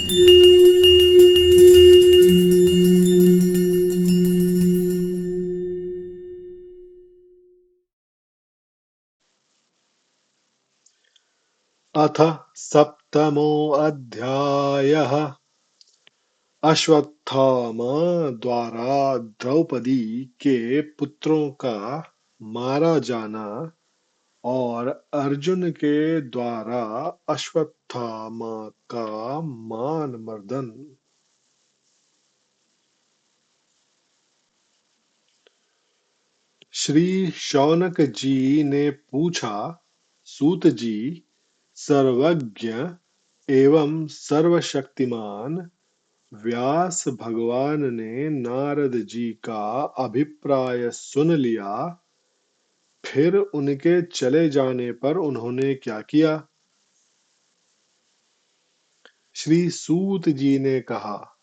अथ सप्तमोऽध्यायः। अश्वत्थामा द्वारा द्रौपदी के पुत्रों का मारा जाना और अर्जुन के द्वारा अश्वत्थामा का मान मर्दन। श्री शौनक जी ने पूछा, सूत जी, सर्वज्ञ एवं सर्वशक्तिमान व्यास भगवान ने नारद जी का अभिप्राय सुन लिया, फिर उनके चले जाने पर उन्होंने क्या किया? श्री सूत जी ने कहा,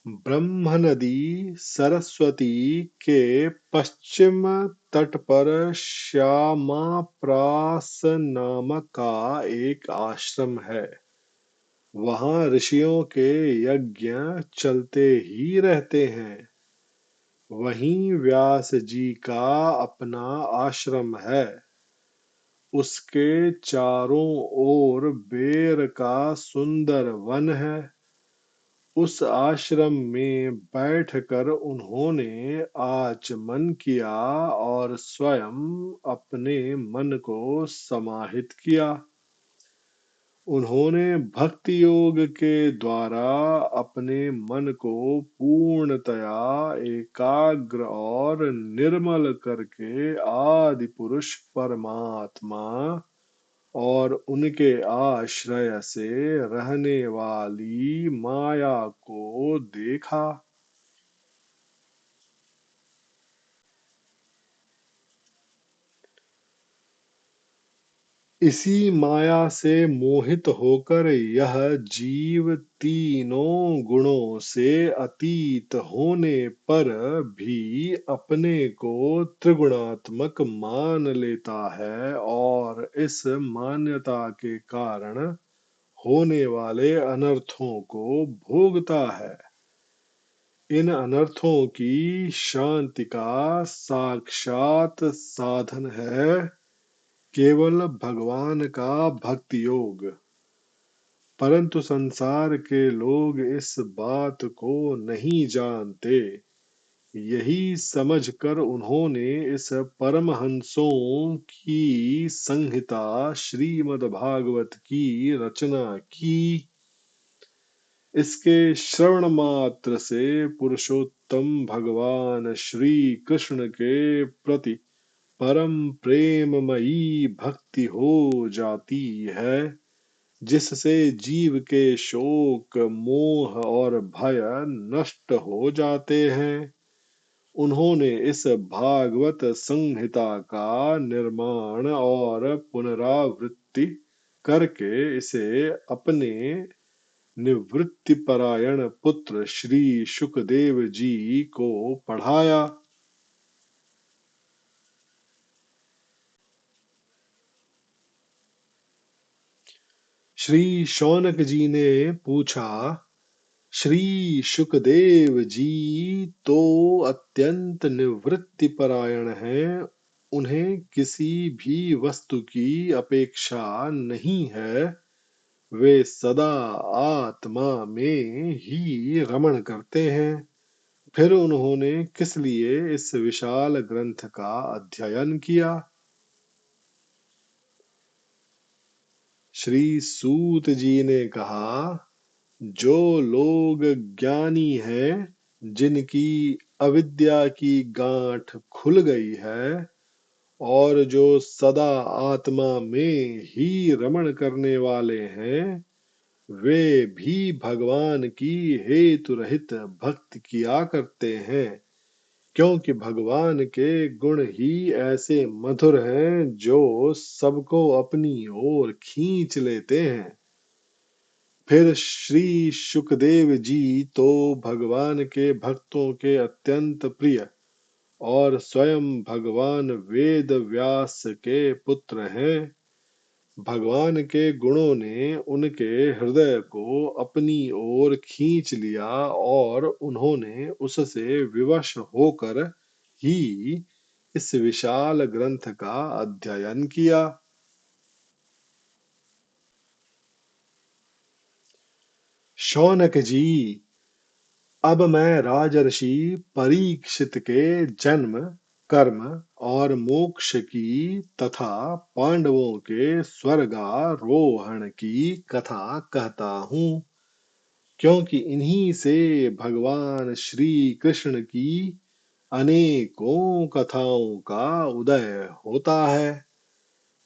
ब्रह्मनदी सरस्वती के पश्चिम तट पर श्यामाप्रास नाम का एक आश्रम है। वहां ऋषियों के यज्ञ चलते ही रहते हैं। वहीं व्यास जी का अपना आश्रम है। उसके चारों ओर बेर का सुंदर वन है। उस आश्रम में बैठकर उन्होंने आचमन किया और स्वयं अपने मन को समाहित किया। उन्होंने भक्ति योग के द्वारा अपने मन को पूर्णतया एकाग्र और निर्मल करके आदि पुरुष परमात्मा और उनके आश्रय से रहने वाली माया को देखा। इसी माया से मोहित होकर यह जीव तीनों गुणों से अतीत होने पर भी अपने को त्रिगुणात्मक मान लेता है और इस मान्यता के कारण होने वाले अनर्थों को भोगता है। इन अनर्थों की शांति का साक्षात साधन है केवल भगवान का भक्ति योग। परंतु संसार के लोग इस बात को नहीं जानते। यही समझकर उन्होंने इस परमहंसों की संहिता श्रीमद् भागवत की रचना की। इसके श्रवण मात्र से पुरुषोत्तम भगवान श्री कृष्ण के प्रति परम प्रेममयी भक्ति हो जाती है, जिससे जीव के शोक मोह और भय नष्ट हो जाते हैं। उन्होंने इस भागवत संहिता का निर्माण और पुनरावृत्ति करके इसे अपने निवृत्तिपरायण पुत्र श्री शुकदेव जी को पढ़ाया। श्री शौनक जी ने पूछा, श्री शुकदेव जी तो अत्यंत निवृत्ति परायण हैं। उन्हें किसी भी वस्तु की अपेक्षा नहीं है। वे सदा आत्मा में ही रमण करते हैं। फिर उन्होंने किस लिए इस विशाल ग्रंथ का अध्ययन किया? श्री सूत जी ने कहा, जो लोग ज्ञानी हैं, जिनकी अविद्या की गांठ खुल गई है और जो सदा आत्मा में ही रमण करने वाले हैं, वे भी भगवान की हेतु रहित भक्ति किया करते हैं, क्योंकि भगवान के गुण ही ऐसे मधुर हैं जो सबको अपनी ओर खींच लेते हैं। फिर श्री शुकदेव जी तो भगवान के भक्तों के अत्यंत प्रिय और स्वयं भगवान वेद व्यास के पुत्र हैं। भगवान के गुणों ने उनके हृदय को अपनी ओर खींच लिया और उन्होंने उससे विवश होकर ही इस विशाल ग्रंथ का अध्ययन किया। शौनक जी, अब मैं राजर्षि परीक्षित के जन्म, कर्म और मोक्ष की तथा पांडवों के स्वर्गारोहण की कथा कहता हूँ, क्योंकि इन्हीं से भगवान श्री कृष्ण की अनेकों कथाओं का उदय होता है।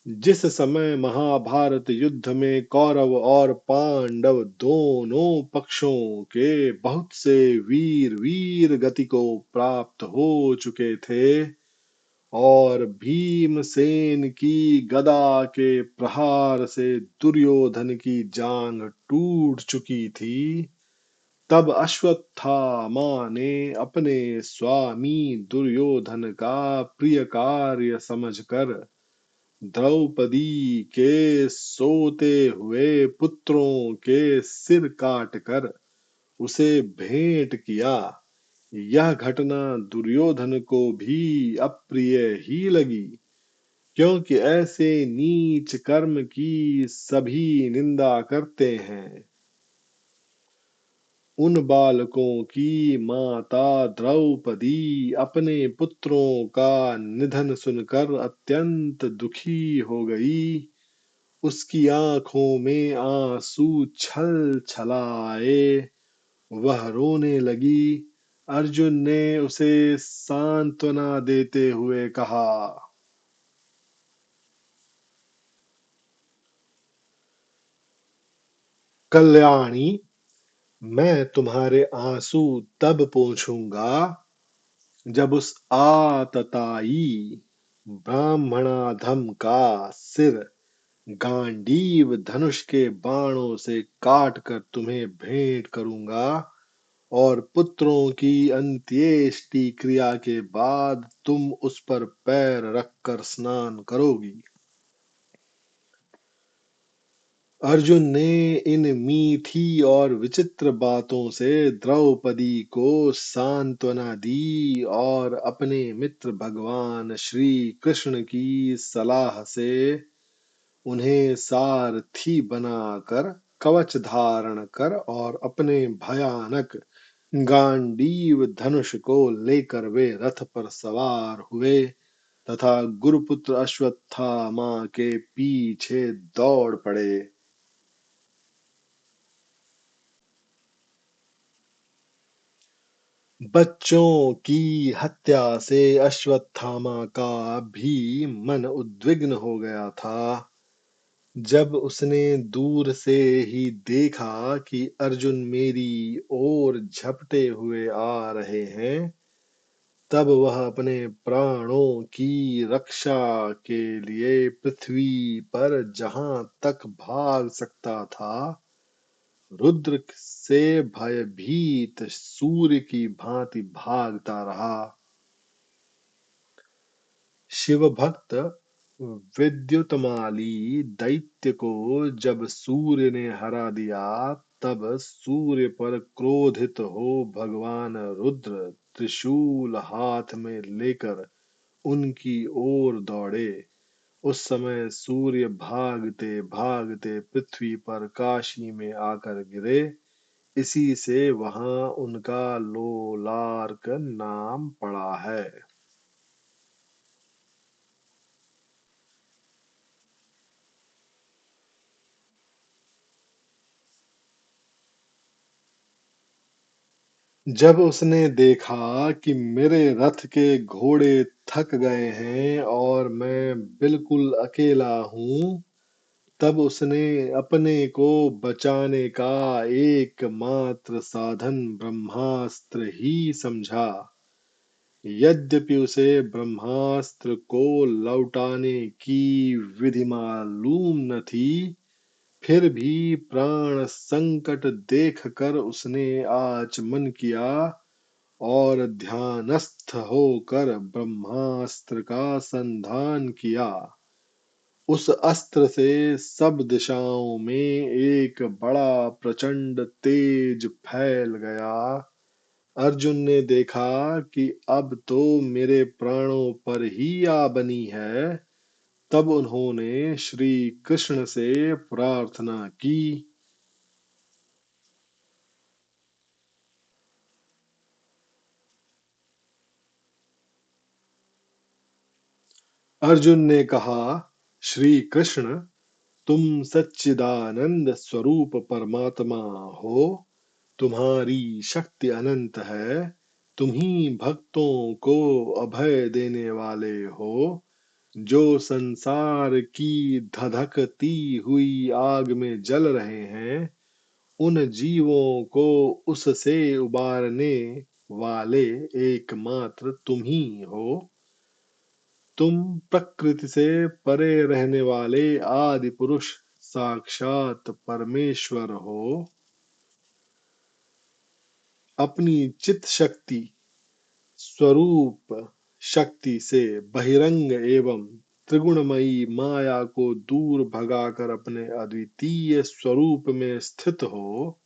जिस समय महाभारत युद्ध में कौरव और पांडव दोनों पक्षों के बहुत से वीर वीर गति को प्राप्त हो चुके थे और भीमसेन की गदा के प्रहार से दुर्योधन की जांघ टूट चुकी थी, तब अश्वत्थामा ने अपने स्वामी दुर्योधन का प्रिय कार्य समझकर द्रौपदी के सोते हुए पुत्रों के सिर काटकर उसे भेंट किया। यह घटना दुर्योधन को भी अप्रिय ही लगी, क्योंकि ऐसे नीच कर्म की सभी निंदा करते हैं। उन बालकों की माता द्रौपदी अपने पुत्रों का निधन सुनकर अत्यंत दुखी हो गई। उसकी आंखों में आंसू छल छलाए, वह रोने लगी। अर्जुन ने उसे सांत्वना देते हुए कहा, कल्याणी, मैं तुम्हारे आंसू तब पोंछूंगा जब उस आतताई ब्राह्मणाधम का सिर गांडीव धनुष के बाणों से काट कर तुम्हें भेंट करूंगा और पुत्रों की अंत्येष्टि क्रिया के बाद तुम उस पर पैर रखकर स्नान करोगी। अर्जुन ने इन मीठी और विचित्र बातों से द्रौपदी को सांत्वना दी और अपने मित्र भगवान श्री कृष्ण की सलाह से उन्हें सारथी बनाकर कवच धारण कर और अपने भयानक गांडीव धनुष को लेकर वे रथ पर सवार हुए तथा गुरुपुत्र अश्वत्थामा के पीछे दौड़ पड़े। बच्चों की हत्या से अश्वत्थामा का भी मन उद्विग्न हो गया था। जब उसने दूर से ही देखा कि अर्जुन मेरी ओर झपटे हुए आ रहे हैं, तब वह अपने प्राणों की रक्षा के लिए पृथ्वी पर जहां तक भाग सकता था, रुद्र से भयभीत सूर्य की भांति भागता रहा। शिवभक्त विद्युतमाली दैत्य को जब सूर्य ने हरा दिया, तब सूर्य पर क्रोधित हो भगवान रुद्र त्रिशूल हाथ में लेकर उनकी ओर दौड़े। उस समय सूर्य भागते भागते पृथ्वी पर काशी में आकर गिरे। इसी से वहां उनका लोलार्क नाम पड़ा है। जब उसने देखा कि मेरे रथ के घोड़े थक गए हैं और मैं बिल्कुल अकेला हूं, तब उसने अपने को बचाने का एकमात्र साधन ब्रह्मास्त्र ही समझा। यद्यपि उसे ब्रह्मास्त्र को लौटाने की विधि मालूम न थी, फिर भी प्राण संकट देखकर उसने आचमन किया और ध्यानस्थ होकर ब्रह्मास्त्र का संधान किया उस अस्त्र से सब दिशाओं में एक बड़ा प्रचंड तेज फैल गया। अर्जुन ने देखा कि अब तो मेरे प्राणों पर ही आ बनी है। तब उन्होंने श्री कृष्ण से प्रार्थना की। अर्जुन ने कहा, श्री कृष्ण, तुम सच्चिदानंद स्वरूप परमात्मा हो। तुम्हारी शक्ति अनंत है। तुम ही भक्तों को अभय देने वाले हो। जो संसार की धधकती हुई आग में जल रहे हैं, उन जीवों को उससे उबारने वाले एकमात्र तुम ही हो। तुम प्रकृति से परे रहने वाले आदि पुरुष साक्षात परमेश्वर हो। अपनी चित शक्ति स्वरूप शक्ति से बहिरंग एवं त्रिगुणमयी माया को दूर भगाकर अपने अद्वितीय स्वरूप में स्थित हो।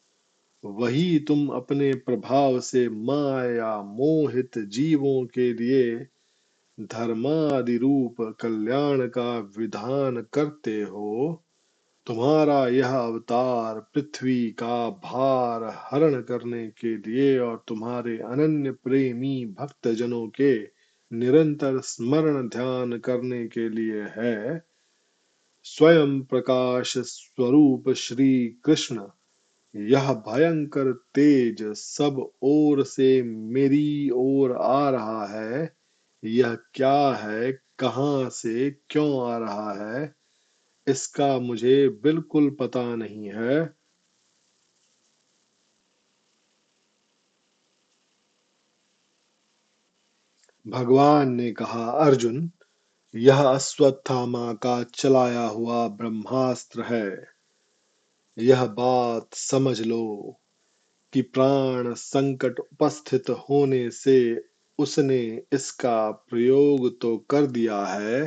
वही तुम अपने प्रभाव से माया मोहित जीवों के लिए धर्मादि रूप कल्याण का विधान करते हो। तुम्हारा यह अवतार पृथ्वी का भार हरण करने के लिए और तुम्हारे अनन्य प्रेमी भक्तजनों के निरंतर स्मरण ध्यान करने के लिए है। स्वयं प्रकाश स्वरूप श्री कृष्ण, यह भयंकर तेज सब ओर से मेरी ओर आ रहा है। यह क्या है, कहाँ से क्यों आ रहा है, इसका मुझे बिल्कुल पता नहीं है। भगवान ने कहा, अर्जुन, यह अश्वत्थामा का चलाया हुआ ब्रह्मास्त्र है। यह बात समझ लो कि प्राण संकट उपस्थित होने से उसने इसका प्रयोग तो कर दिया है,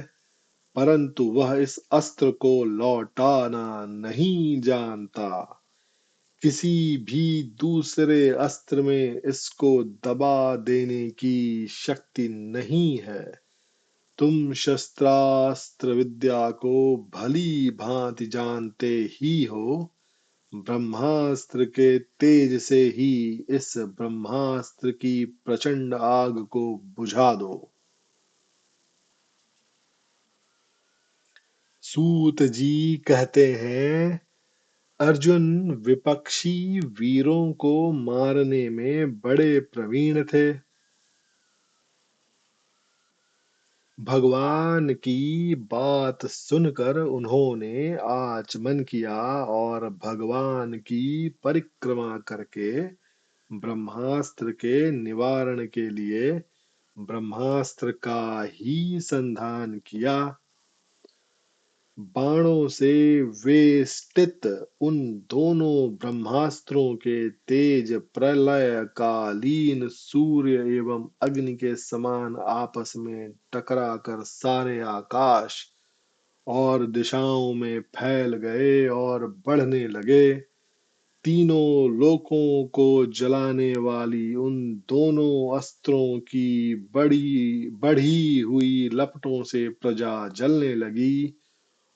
परंतु वह इस अस्त्र को लौटाना नहीं जानता। किसी भी दूसरे अस्त्र में इसको दबा देने की शक्ति नहीं है। तुम शस्त्रास्त्र विद्या को भली भांति जानते ही हो। ब्रह्मास्त्र के तेज से ही इस ब्रह्मास्त्र की प्रचंड आग को बुझा दो। सूत जी कहते हैं, अर्जुन विपक्षी वीरों को मारने में बड़े प्रवीण थे। भगवान की बात सुनकर उन्होंने आचमन किया और भगवान की परिक्रमा करके ब्रह्मास्त्र के निवारण के लिए ब्रह्मास्त्र का ही संधान किया। बाणों से वेष्टित उन दोनों ब्रह्मास्त्रों के तेज प्रलयकालीन सूर्य एवं अग्नि के समान आपस में टकराकर सारे आकाश और दिशाओं में फैल गए और बढ़ने लगे। तीनों लोकों को जलाने वाली उन दोनों अस्त्रों की बड़ी बढ़ी हुई लपटों से प्रजा जलने लगी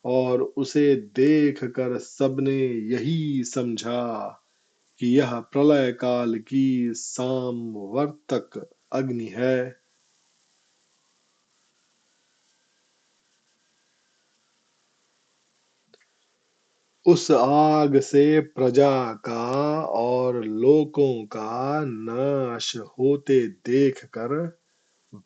और उसे देख कर सबने यही समझा कि यह प्रलय काल की सामवर्तक अग्नि है। उस आग से प्रजा का और लोकों का नाश होते देखकर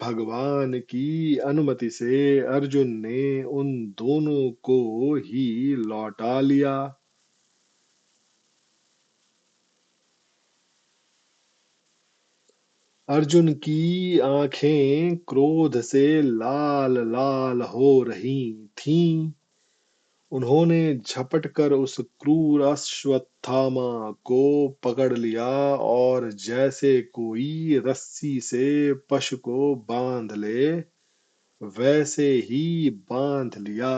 भगवान की अनुमति से अर्जुन ने उन दोनों को ही लौटा लिया। अर्जुन की आंखें क्रोध से लाल लाल हो रही थीं। उन्होंने झपट कर उस क्रूर अश्वत्थामा को पकड़ लिया और जैसे कोई रस्सी से पशु को बांध ले, वैसे ही बांध लिया।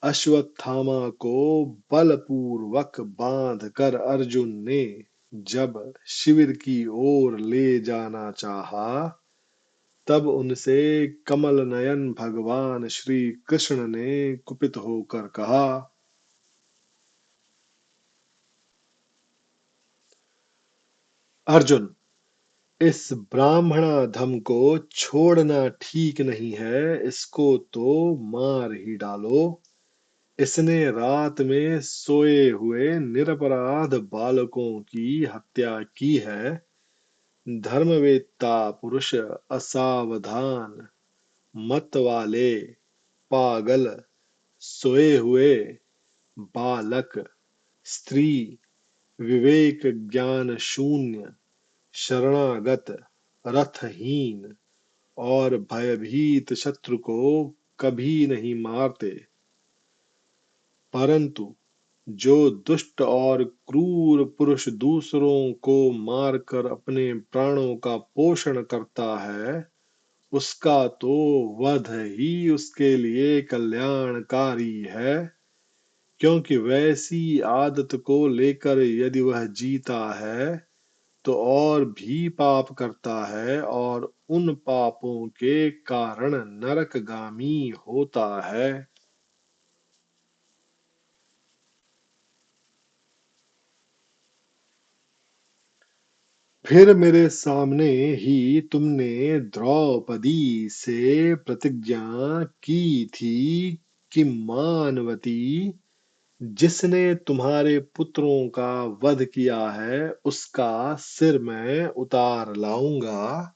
अश्वत्थामा को बलपूर्वक बांध कर अर्जुन ने जब शिविर की ओर ले जाना चाहा, तब उनसे कमल नयन भगवान श्री कृष्ण ने कुपित होकर कहा, अर्जुन, इस ब्राह्मणाधम को छोड़ना ठीक नहीं है, इसको तो मार ही डालो। इसने रात में सोए हुए निरपराध बालकों की हत्या की है। धर्मवेत्ता पुरुष असावधान, मत वाले, पागल, सोए हुए बालक, स्त्री, विवेक ज्ञान शून्य, शरणागत, रथहीन और भयभीत शत्रु को कभी नहीं मारते, परंतु जो दुष्ट और क्रूर पुरुष दूसरों को मारकर अपने प्राणों का पोषण करता है, उसका तो वध ही उसके लिए कल्याणकारी है। क्योंकि वैसी आदत को लेकर यदि वह जीता है तो और भी पाप करता है और उन पापों के कारण नरकगामी होता है। फिर मेरे सामने ही तुमने द्रौपदी से प्रतिज्ञा की थी कि मानवती, जिसने तुम्हारे पुत्रों का वध किया है, उसका सिर मैं उतार लाऊंगा।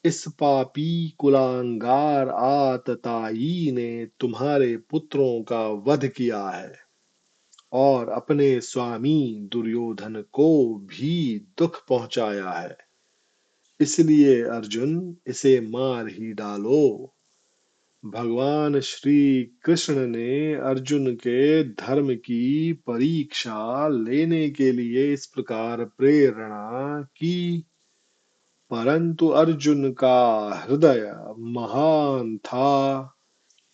इस पापी कुलांगार आतताई ने तुम्हारे पुत्रों का वध किया है और अपने स्वामी दुर्योधन को भी दुख पहुंचाया है। इसलिए अर्जुन, इसे मार ही डालो। भगवान श्री कृष्ण ने अर्जुन के धर्म की परीक्षा लेने के लिए इस प्रकार प्रेरणा की, परंतु अर्जुन का हृदय महान था।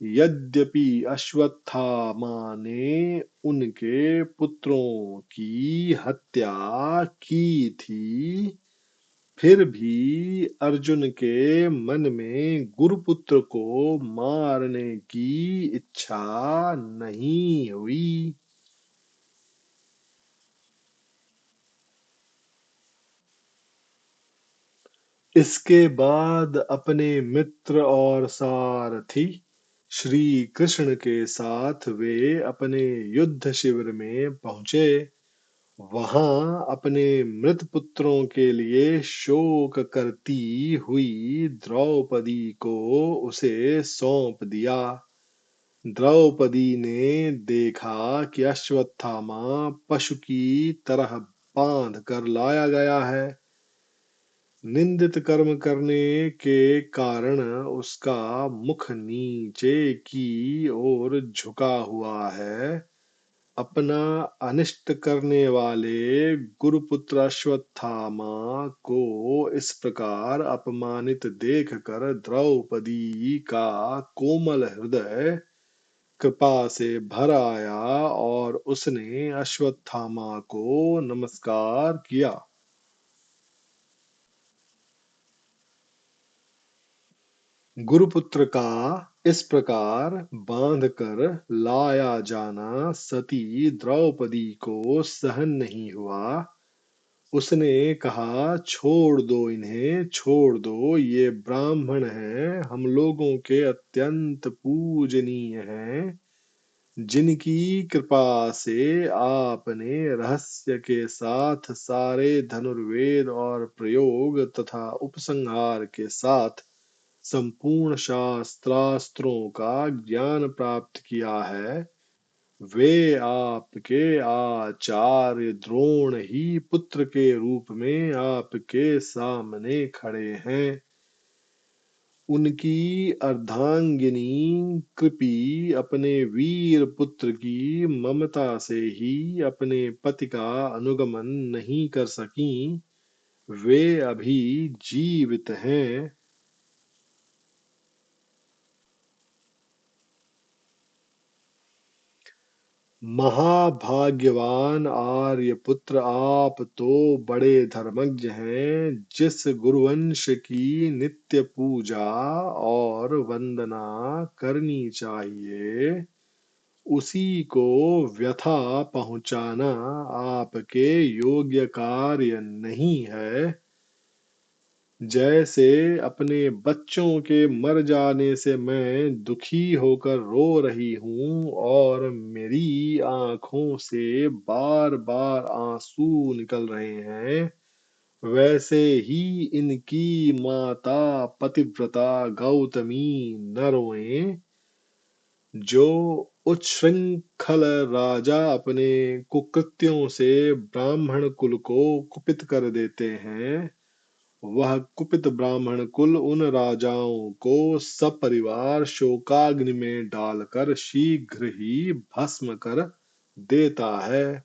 यद्यपि अश्वत्थामा ने उनके पुत्रों की हत्या की थी, फिर भी अर्जुन के मन में गुरुपुत्र को मारने की इच्छा नहीं हुई। इसके बाद अपने मित्र और सारथी श्री कृष्ण के साथ वे अपने युद्ध शिविर में पहुंचे। वहां अपने मृत पुत्रों के लिए शोक करती हुई द्रौपदी को उसे सौंप दिया। द्रौपदी ने देखा कि अश्वत्थामा पशु की तरह बांध कर लाया गया है। निंदित कर्म करने के कारण उसका मुख नीचे की ओर झुका हुआ है। अपना अनिष्ट करने वाले गुरुपुत्र अश्वत्थामा को इस प्रकार अपमानित देखकर द्रौपदी का कोमल हृदय कृपा से भर आया और उसने अश्वत्थामा को नमस्कार किया। गुरुपुत्र का इस प्रकार बांधकर लाया जाना सती द्रौपदी को सहन नहीं हुआ। उसने कहा, छोड़ दो इन्हें, छोड़ दो, ये ब्राह्मण हैं, हम लोगों के अत्यंत पूजनीय हैं, जिनकी कृपा से आपने रहस्य के साथ सारे धनुर्वेद और प्रयोग तथा उपसंहार के साथ संपूर्ण शास्त्रास्त्रों का ज्ञान प्राप्त किया है। वे आपके आचार्य द्रोण ही पुत्र के रूप में आपके सामने खड़े हैं। उनकी अर्धांगिनी कृपि अपने वीर पुत्र की ममता से ही अपने पति का अनुगमन नहीं कर सकी। वे अभी जीवित हैं। महाभाग्यवान आर्यपुत्र, आप तो बड़े धर्मज्ञ हैं। जिस गुरुवंश की नित्य पूजा और वंदना करनी चाहिए, उसी को व्यथा पहुंचाना आपके योग्य कार्य नहीं है। जैसे अपने बच्चों के मर जाने से मैं दुखी होकर रो रही हूँ और मेरी आंखों से बार बार आंसू निकल रहे हैं, वैसे ही इनकी माता पतिव्रता गौतमी न रोएं। जो उच्छृंखल राजा अपने कुकृत्यों से ब्राह्मण कुल को कुपित कर देते हैं, वह कुपित ब्राह्मण कुल उन राजाओं को सपरिवार शोकाग्नि में डालकर शीघ्र ही भस्म कर देता है।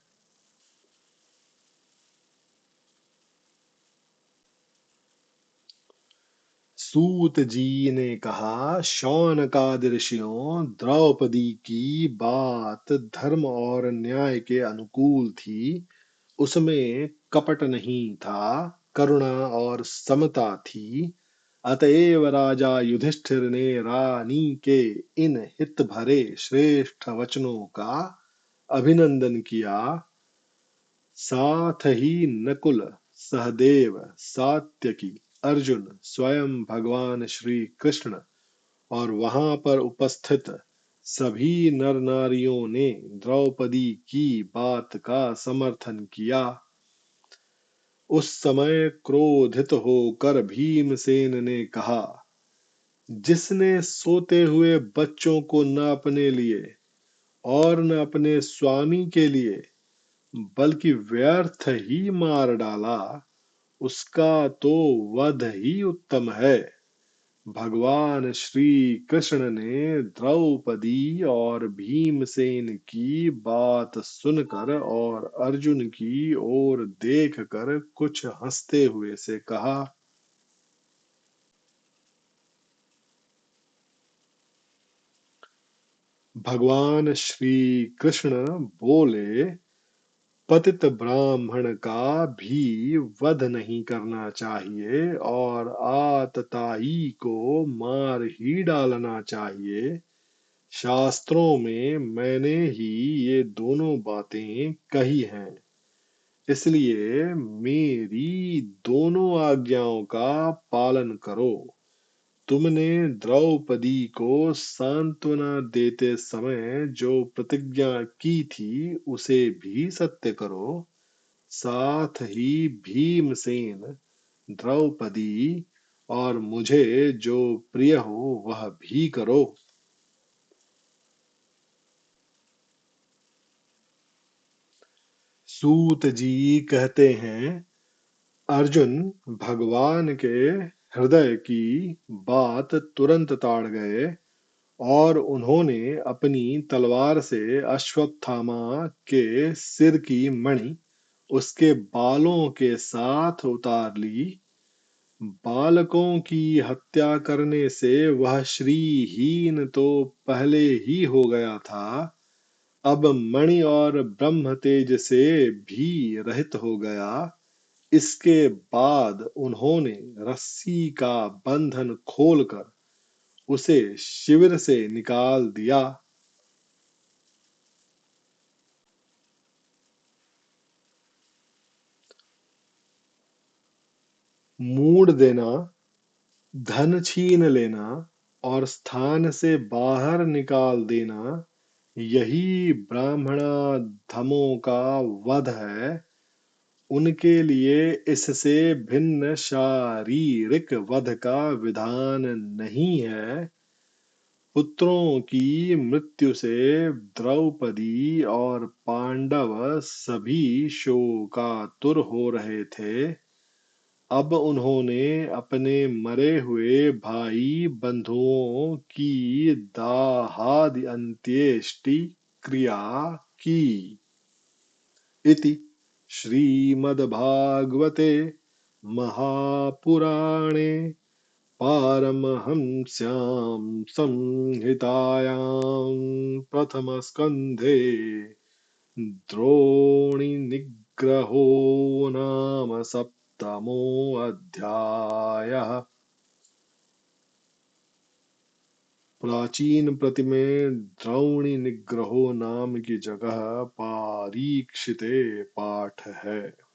सूत जी ने कहा, शौनकादि ऋषियों, द्रौपदी की बात धर्म और न्याय के अनुकूल थी। उसमें कपट नहीं था, करुणा और समता थी। अतएव राजा युधिष्ठिर ने रानी के इन हित भरे श्रेष्ठ वचनों का अभिनंदन किया। साथ ही नकुल, सहदेव, सात्यकी, अर्जुन, स्वयं भगवान श्री कृष्ण और वहां पर उपस्थित सभी नर नारियों ने द्रौपदी की बात का समर्थन किया। उस समय क्रोधित होकर भीमसेन ने कहा, जिसने सोते हुए बच्चों को न अपने लिए और न अपने स्वामी के लिए बल्कि व्यर्थ ही मार डाला, उसका तो वध ही उत्तम है। भगवान श्री कृष्ण ने द्रौपदी और भीमसेन की बात सुनकर और अर्जुन की ओर देखकर कुछ हंसते हुए से कहा, भगवान श्री कृष्ण बोले, पतित ब्राह्मण का भी वध नहीं करना चाहिए और आतताई को मार ही डालना चाहिए। शास्त्रों में मैंने ही ये दोनों बातें कही हैं। इसलिए मेरी दोनों आज्ञाओं का पालन करो। तुमने द्रौपदी को सांत्वना देते समय जो प्रतिज्ञा की थी, उसे भी सत्य करो। साथ ही भीमसेन, द्रौपदी और मुझे जो प्रिय हो वह भी करो। सूत जी कहते हैं, अर्जुन भगवान के हृदय की बात तुरंत ताड़ गए और उन्होंने अपनी तलवार से अश्वत्थामा के सिर की मणि उसके बालों के साथ उतार ली। बालकों की हत्या करने से वह श्रीहीन तो पहले ही हो गया था, अब मणि और ब्रह्म तेज से भी रहित हो गया। इसके बाद उन्होंने रस्सी का बंधन खोलकर उसे शिविर से निकाल दिया। मूड़ देना, धन छीन लेना और स्थान से बाहर निकाल देना, यही ब्राह्मणाधमों का वध है। उनके लिए इससे भिन्न शारीरिक वध का विधान नहीं है। पुत्रों की मृत्यु से द्रौपदी और पांडव सभी शोकातुर हो रहे थे। अब उन्होंने अपने मरे हुए भाई बंधुओं की दाहादि अंत्येष्टि क्रिया की। इति श्रीमद्भागवते महापुराणे पारमहंस्यां संहितायां प्रथमस्कन्धे द्रोणिनिग्रहो नाम सप्तमोऽध्यायः। प्राचीन प्रतिमे द्रोणी निग्रहो नाम की जगह पारीक्षिते पाठ है।